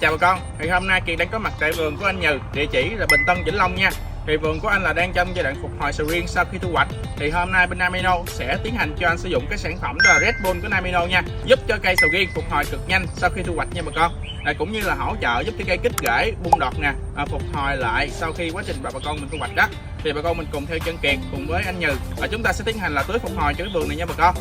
Chào bà con, thì hôm nay Kiệt đang có mặt tại vườn của anh Nhừ, địa chỉ là Bình Tân, Vĩnh Long nha. Thì vườn của anh là đang trong giai đoạn phục hồi sầu riêng sau khi thu hoạch. Thì hôm nay bên Namino sẽ tiến hành cho anh sử dụng cái sản phẩm đó là Red Bull của Namino nha, giúp cho cây sầu riêng phục hồi cực nhanh sau khi thu hoạch nha bà con. Cũng như là hỗ trợ giúp cho cây kích rễ, bung đọt nè, phục hồi lại sau khi quá trình bà con mình thu hoạch đó. Thì bà con mình cùng theo chân Kiệt cùng với anh Nhừ, chúng ta sẽ tiến hành là tưới phục hồi cho cái vườn này nha bà con.